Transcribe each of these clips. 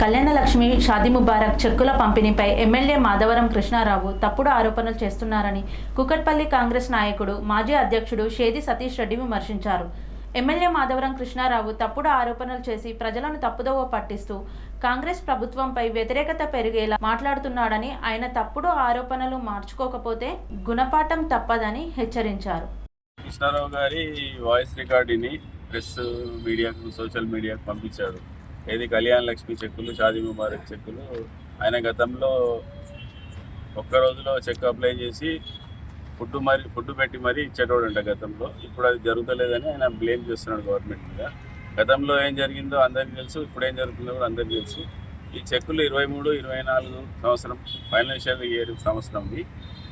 కళ్యాణలక్ష్మి షాదీ ముబారక్ చెక్కుల పంపిణీపై ఎమ్మెల్యే మాధవరం కృష్ణారావు తప్పుడు ఆరోపణలు చేస్తున్నారని కూకట్పల్లి కాంగ్రెస్ నాయకుడు మాజీ అధ్యక్షుడు షేది సతీష్ రెడ్డి విమర్శించారు. ఎమ్మెల్యే మాధవరం కృష్ణారావు తప్పుడు ఆరోపణలు చేసి ప్రజలను తప్పుదోవ పట్టిస్తూ కాంగ్రెస్ ప్రభుత్వంపై వ్యతిరేకత పెరిగేలా మాట్లాడుతున్నాడని, ఆయన తప్పుడు ఆరోపణలు మార్చుకోకపోతే గుణపాఠం తప్పదని హెచ్చరించారు. కృష్ణారావు గారి వాయిస్ రికార్డుని ప్రెస్ మీడియాకు, సోషల్ మీడియాకు పంపించాడు. ఏది కళ్యాణలక్ష్మి చెక్కులు, షాదీ ముబారక్ చెక్కులు ఆయన గతంలో ఒక్క రోజులో చెక్ అప్లై చేసి ఫుడ్ పెట్టి మరీ ఇచ్చేటోడంట గతంలో. ఇప్పుడు అది జరుగుతలేదని ఆయన బ్లేమ్ చేస్తున్నాడు గవర్నమెంట్ మీద. గతంలో ఏం జరిగిందో అందరికీ తెలుసు, ఇప్పుడు ఏం జరుగుతుందో కూడా అందరికీ తెలుసు. ఈ చెక్కులు 23-24 సంవత్సరం ఫైనాన్షియల్ ఇయర్ సంవత్సరంది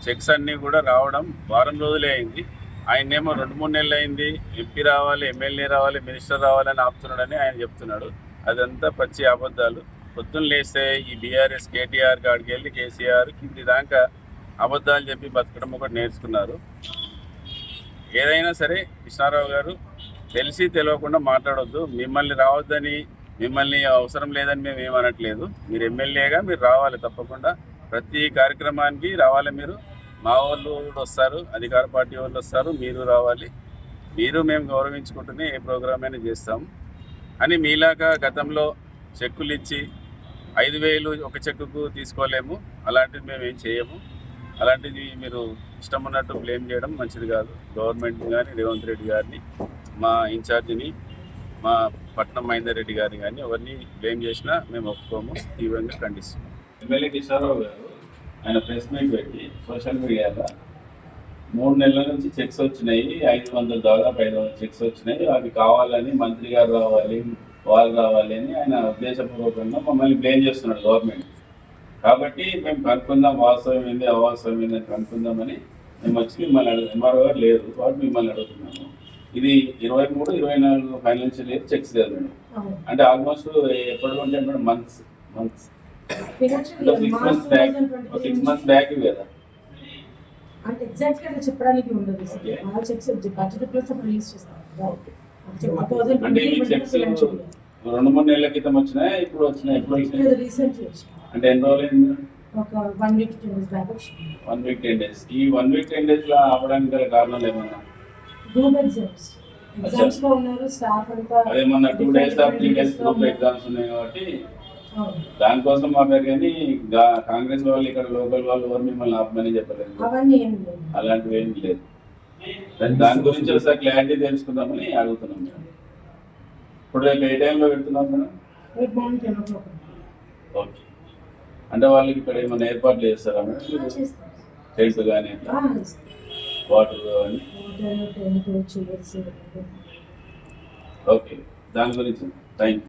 చెక్స్ అన్నీ కూడా రావడం వారం రోజులే అయింది. ఆయనేమో 2-3 నెలలు అయింది. ఎంపీ రావాలి, ఎమ్మెల్యే రావాలి, మినిస్టర్ రావాలని ఆపుతున్నాడని ఆయన చెప్తున్నాడు. అదంతా పచ్చి అబద్ధాలు. పొద్దున్న లేస్తే ఈ బీఆర్ఎస్ కేటీఆర్ కాడికి వెళ్ళి కేసీఆర్ కింది దాకా అబద్ధాలు చెప్పి బతకడం ఒకటి నేర్చుకున్నారు. ఏదైనా సరే కృష్ణారావు గారు తెలిసి తెలియకుండా మాట్లాడొద్దు. మిమ్మల్ని రావద్దని, మిమ్మల్ని అవసరం లేదని మేము ఏమనట్లేదు. మీరు ఎమ్మెల్యేగా మీరు రావాలి, తప్పకుండా ప్రతి కార్యక్రమానికి రావాలి. మీరు మా వాళ్ళు వస్తారు, అధికార పార్టీ వాళ్ళు వస్తారు, మీరు రావాలి. మీరు మేము గౌరవించుకుంటూనే ఏ ప్రోగ్రామ్ అయినా చేస్తాము. అని మీలాగా గతంలో చెక్కులు ఇచ్చి 5,000 ఒక చెక్కుకు తీసుకోలేము. అలాంటిది మేము ఏం చేయము. అలాంటిది మీరు ఇష్టం ఉన్నట్టు బ్లేమ్ చేయడం మంచిది కాదు. గవర్నమెంట్ కానీ, రేవంత్ రెడ్డి గారిని, మా ఇన్ఛార్జిని, మా పట్నం మహేందర్ రెడ్డి గారిని కానీ ఎవరిని బ్లేమ్ చేసినా మేము ఒప్పుకోము, తీవ్రంగా ఖండిస్తున్నాం. ఎమ్మెల్యే కిషోరావు గారు ఆయన ప్రెస్ మీట్ పెట్టి సోషల్ మీడియాలో 3 నెలల నుంచి చెక్స్ వచ్చినాయి, 500 దాదాపు 500 చెక్స్ వచ్చినాయి, అవి కావాలని మంత్రి గారు రావాలి, వాళ్ళు రావాలి అని ఆయన ఉద్దేశపూర్వకంగా మమ్మల్ని బ్లేమ్ చేస్తున్నాడు గవర్నమెంట్. కాబట్టి మేము కనుక్కుందాం, వాస్తవం ఏంది అవాస్తవం ఏంది అని కనుక్కుందామని మేము వచ్చి మిమ్మల్ని ఎంఆర్ఓ గారు లేరు కాబట్టి మిమ్మల్ని అడుగుతున్నాము. ఇది 23-24 ఫైనాన్షియల్ ఇయర్ చెక్స్ కదా మేడం. అంటే ఆల్మోస్ట్ ఎప్పటి ఉంటే మేడం మంత్స్ 6 months బ్యాక్ కదా. అంటే ఎగ్జాక్ట్ గా చెప్పడానికి ఉండదు. ఆ చెక్స్ బడ్జెట్ ప్లస్ రిలీజ్ చేస్తాం. అంటే ఈ చెక్స్ 2-3 నెలల క్రితం వచ్చినాయి, ఇప్పుడు వచ్చినాయి. ఎప్పుడు వచ్చినాయి? రీసెంట్లీ వచ్చినాయి. అంటే ఎన్ని రోజులు అయింది? ఒక 1 week 10 days బ్యాక్ వచ్చింది. 1 week 10 days. ఈ 1 week 10 days లో ఆపడానికి గల కారణాలు ఏమన్నా? గ్రూప్ ఎగ్జామ్స్ లో ఉన్నారు స్టాఫ్ అంతా. అదేమన్నా 2 days 3 days గ్రూప్ ఎగ్జామ్స్ ఉన్నాయి కాబట్టి దానికోసం ఆపారు. కానీ కాంగ్రెస్ వాళ్ళు ఇక్కడ లోకల్ వాళ్ళు ఎవరు మిమ్మల్ని ఆపమని చెప్పలేదు. అలాంటివి ఏం లేదు. దాని గురించి ఒకసారి క్లారిటీ తెలుసుకుందామని అడుగుతున్నాం మేడం. ఇప్పుడు రేపు ఏ టైంలో పెడుతున్నాం మేడం? ఓకే. అంటే వాళ్ళకి ఇక్కడ ఏమైనా ఏర్పాట్లు చేస్తారా మేడం? టెంట్ కానీ వాటర్ కానీ? ఓకే, దాని గురించి థ్యాంక్ యూ.